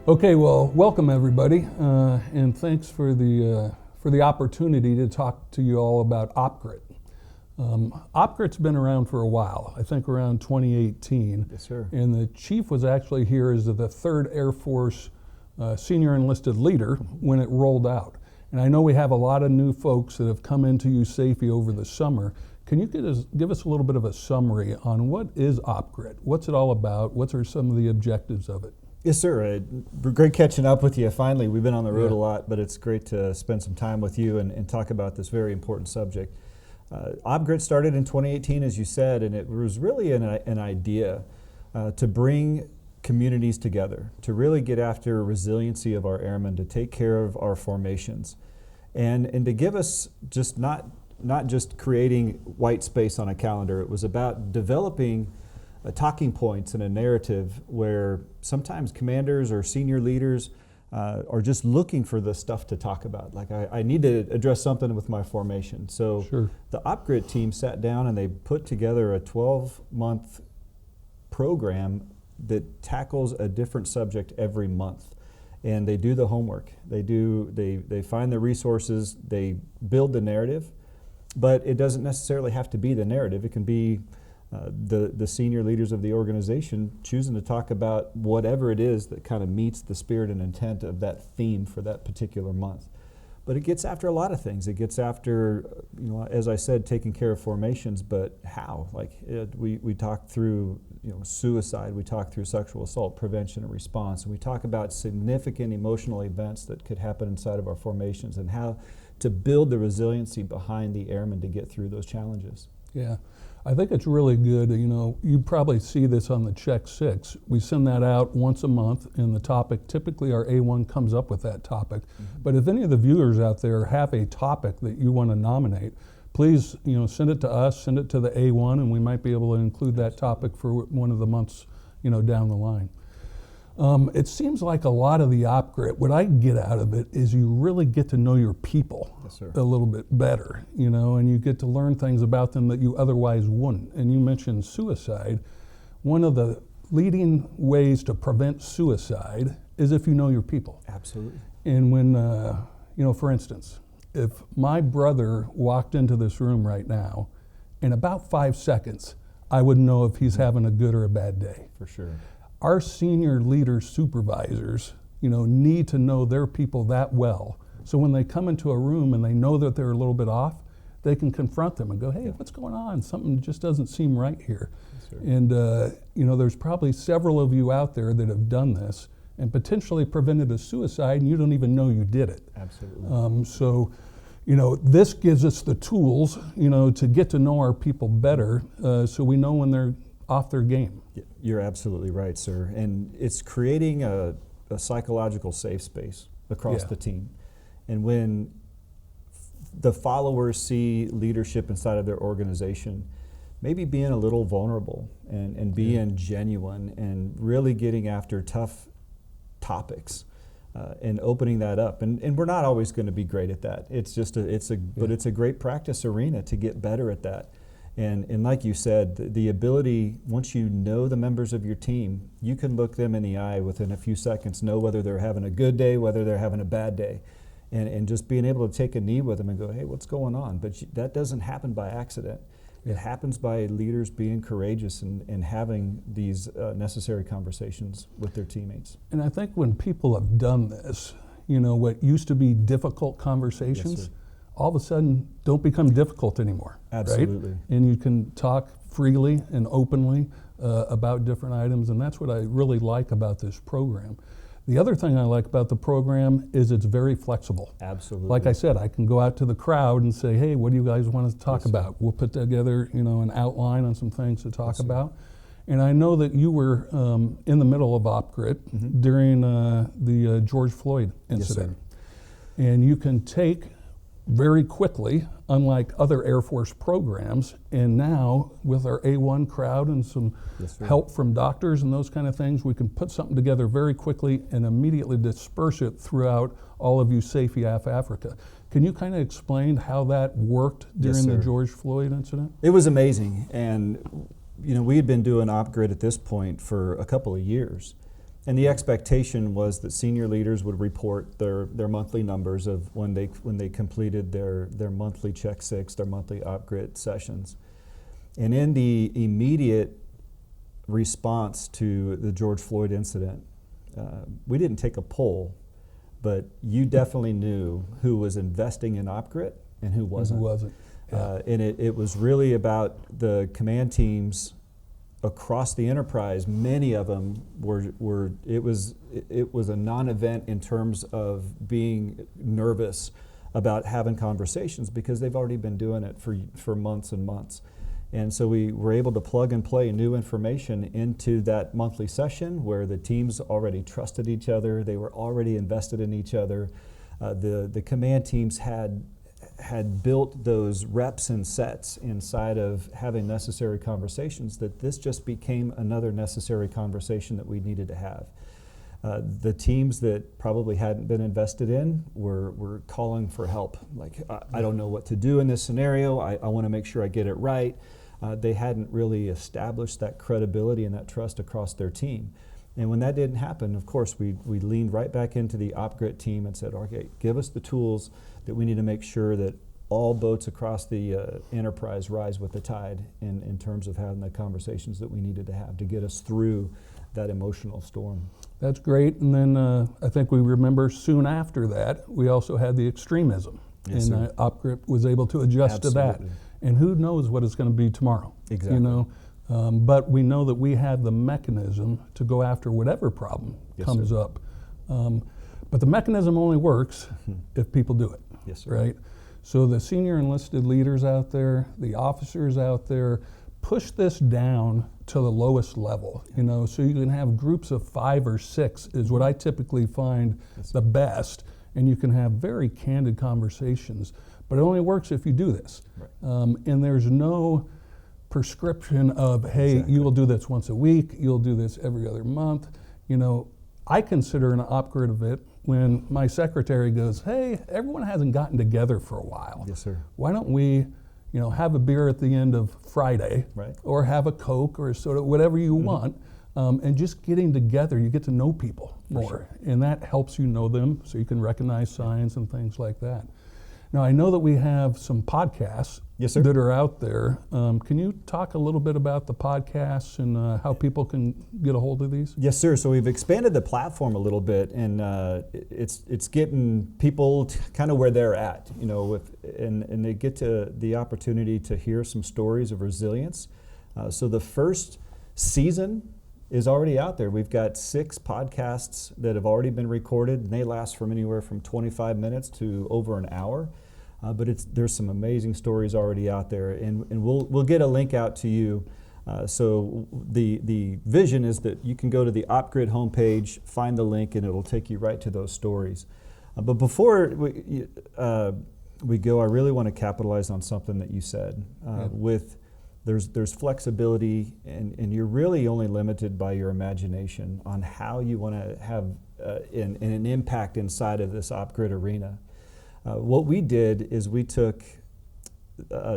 Okay, well, welcome everybody, and thanks for the opportunity to talk to you all about OPGRIT. OPGRIT's been around for a while, I think around 2018. Yes, sir. And the chief was actually here as the 3rd Air Force senior enlisted leader when it rolled out. And I know we have a lot of new folks that have come into USAFE over the summer. Can you give us a little bit of a summary on what is OPGRIT? What's it all about? What are some of the objectives of it? Yes, sir. Great catching up with you finally. We've been on the road a lot, but it's great to spend some time with you and talk about this very important subject. OPGRIT started in 2018, as you said, and it was really an idea to bring communities together, to really get after resiliency of our airmen, to take care of our formations, and to give us just not just creating white space on a calendar. It was about developing talking points and a narrative where sometimes commanders or senior leaders are just looking for the stuff to talk about. Like, I need to address something with my formation. So the OPGRIT team sat down and they put together a 12-month program that tackles a different subject every month. And they do the homework. They find the resources, they build the narrative, but it doesn't necessarily have to be the narrative. It can be the senior leaders of the organization choosing to talk about whatever it is that kind of meets the spirit and intent of that theme for that particular month. But it gets after a lot of things. It gets after, as I said, taking care of formations, but how? Like, we talk through, suicide, we talk through sexual assault prevention and response, and we talk about significant emotional events that could happen inside of our formations and how to build the resiliency behind the airmen to get through those challenges. Yeah. I think it's really good. You probably see this on the Check 6. We send that out once a month, and the topic, typically our A1 comes up with that topic. But if any of the viewers out there have a topic that you want to nominate, please send it to us, send it to the A1, and we might be able to include that topic for one of the months down the line. It seems like a lot of the OPGRIT, what I get out of it is you really get to know your people a little bit better, and you get to learn things about them that you otherwise wouldn't. And you mentioned suicide. One of the leading ways to prevent suicide is if you know your people. Absolutely. And when, for instance, if my brother walked into this room right now, in about 5 seconds, I would know if he's having a good or a bad day. For sure. Our senior leaders, supervisors, need to know their people that well. So when they come into a room and they know that they're a little bit off, they can confront them and go, hey, what's going on? Something just doesn't seem right here. And there's probably several of you out there that have done this and potentially prevented a suicide, and you don't even know you did it. Absolutely. So this gives us the tools, to get to know our people better, so we know when they're off their game. You're absolutely right, sir. And it's creating a psychological safe space across the team. And when the followers see leadership inside of their organization, maybe being a little vulnerable and being genuine and really getting after tough topics and opening that up. And we're not always going to be great at that. But it's a great practice arena to get better at that. And like you said, the ability, once you know the members of your team, you can look them in the eye within a few seconds, know whether they're having a good day, whether they're having a bad day, and just being able to take a knee with them and go, hey, what's going on? But that doesn't happen by accident. It happens by leaders being courageous and having these necessary conversations with their teammates. And I think when people have done this, what used to be difficult conversations, all of a sudden don't become difficult anymore. Absolutely. Right? And you can talk freely and openly about different items, and that's what I really like about this program. The other thing I like about the program is it's very flexible. Absolutely. Like I said, I can go out to the crowd and say, hey, what do you guys want us to talk about? We'll put together an outline on some things to talk about. And I know that you were in the middle of OPGRIT during the George Floyd incident. Yes, and you can take very quickly, unlike other Air Force programs, and now with our A1 crowd and some help from doctors and those kind of things, we can put something together very quickly and immediately disperse it throughout all of USAFE-AFAFRICA. Can you kind of explain how that worked during the George Floyd incident? It was amazing, and we had been doing OPGRIT at this point for a couple of years. And the expectation was that senior leaders would report their monthly numbers of when they completed their monthly Check 6, their monthly op-grid sessions. And in the immediate response to the George Floyd incident, we didn't take a poll, but you definitely knew who was investing in op-grid and who wasn't. Who wasn't. Yeah. And it was really about the command teams across the enterprise. Many of them it was a non-event in terms of being nervous about having conversations, because they've already been doing it for months and months. And so we were able to plug and play new information into that monthly session where the teams already trusted each other. They were already invested in each other. The command teams had built those reps and sets inside of having necessary conversations, that this just became another necessary conversation that we needed to have. The teams that probably hadn't been invested in were calling for help. Like, I don't know what to do in this scenario. I want to make sure I get it right. They hadn't really established that credibility and that trust across their team. And when that didn't happen, of course, we leaned right back into the OpGrid team and said, okay, give us the tools that we need to make sure that all boats across the enterprise rise with the tide in terms of having the conversations that we needed to have to get us through that emotional storm. That's great. And then I think we remember soon after that, we also had the extremism. Yes, and sir. OpGrid was able to adjust Absolutely. to that. And who knows what it's going to be tomorrow. Exactly. You know? But we know that we have the mechanism to go after whatever problem Yes, comes sir. up. But the mechanism only works if people do it. Yes, sir. Right? So the senior enlisted leaders out there, the officers out there, push this down to the lowest level, you know, so you can have groups of 5 or 6 is what I typically find Yes, the best, and you can have very candid conversations. But it only works if you do this. Right. And there's no prescription of, hey, Exactly. you will do this once a week, you'll do this every other month. You know, I consider an OpGrid event when my secretary goes, hey, everyone hasn't gotten together for a while. Yes, sir. Why don't we, you know, have a beer at the end of Friday, Right. or have a Coke or a soda, whatever you want, and just getting together, you get to know people more, sure. and that helps you know them, so you can recognize signs and things like that. Now, I know that we have some podcasts Yes, sir. that are out there. Can you talk a little bit about the podcasts and how people can get a hold of these? Yes, sir. So we've expanded the platform a little bit, and it's getting people kind of where they're at, you know, and they get to the opportunity to hear some stories of resilience. So the first season is already out there. We've got 6 podcasts that have already been recorded, and they last from anywhere from 25 minutes to over an hour. But there's some amazing stories already out there, and we'll get a link out to you. So the vision is that you can go to the OpGrid homepage, find the link, and it'll take you right to those stories. But before we go, I really want to capitalize on something that you said. There's flexibility, and you're really only limited by your imagination on how you want to have an impact inside of this OpGrid arena. What we did is we took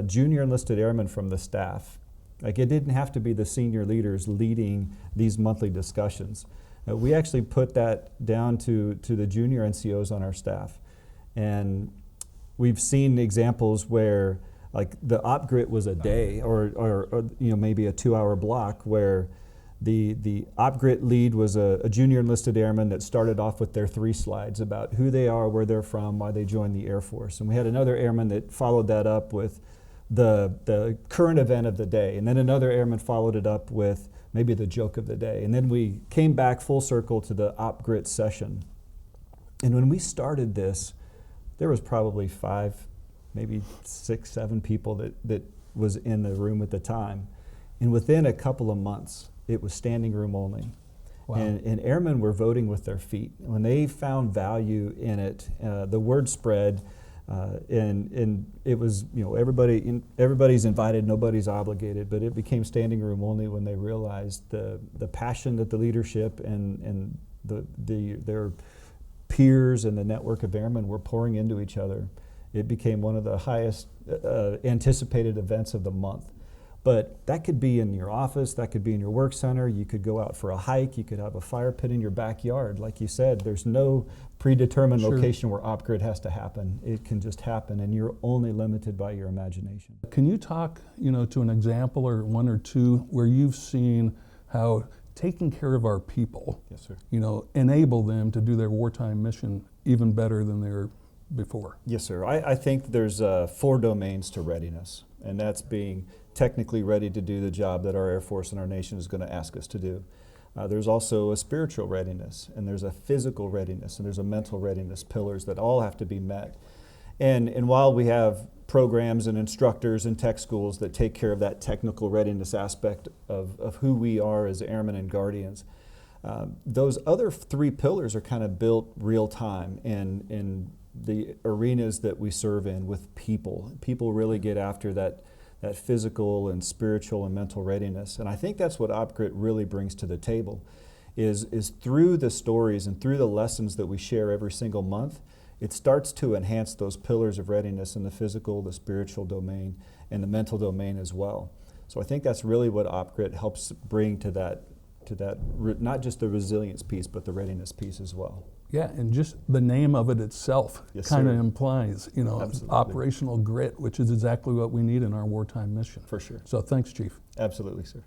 junior enlisted airmen from the staff. Like, it didn't have to be the senior leaders leading these monthly discussions. We actually put that down to the junior NCOs on our staff. And we've seen examples where, like, the OpGrid was a day or you know, maybe a 2-hour block where the OpGrid lead was a junior enlisted airman that started off with their 3 slides about who they are, where they're from, why they joined the Air Force. And we had another airman that followed that up with the current event of the day. And then another airman followed it up with maybe the joke of the day. And then we came back full circle to the OpGrid session. And when we started this, there was probably 5, maybe 6, 7 people that was in the room at the time. And within a couple of months, it was standing room only. Wow. And airmen were voting with their feet. When they found value in it, the word spread, and it was, you know, everybody's invited, nobody's obligated, but it became standing room only when they realized the passion that the leadership and their peers and the network of airmen were pouring into each other. It became one of the highest anticipated events of the month. But that could be in your office, that could be in your work center, you could go out for a hike, you could have a fire pit in your backyard. Like you said, there's no predetermined Sure. location where OpGrid has to happen. It can just happen, and you're only limited by your imagination. Can you talk, to an example or one or two where you've seen how taking care of our people, Yes, sir. enable them to do their wartime mission even better than they were before? Yes, sir. I think there's 4 domains to readiness, and that's being technically ready to do the job that our Air Force and our nation is going to ask us to do. There's also a spiritual readiness, and there's a physical readiness, and there's a mental readiness pillars that all have to be met. And while we have programs and instructors and tech schools that take care of that technical readiness aspect of who we are as Airmen and Guardians, those other 3 pillars are kind of built real time in the arenas that we serve in with people. People really get after that physical and spiritual and mental readiness. And I think that's what OpGrid really brings to the table, is through the stories and through the lessons that we share every single month, it starts to enhance those pillars of readiness in the physical, the spiritual domain, and the mental domain as well. So I think that's really what OpGrid helps bring to that, not just the resilience piece, but the readiness piece as well. Yeah, and just the name of it itself Yes, kind of sir. implies, Absolutely. operational grit, which is exactly what we need in our wartime mission. For sure. So thanks, Chief. Absolutely, sir.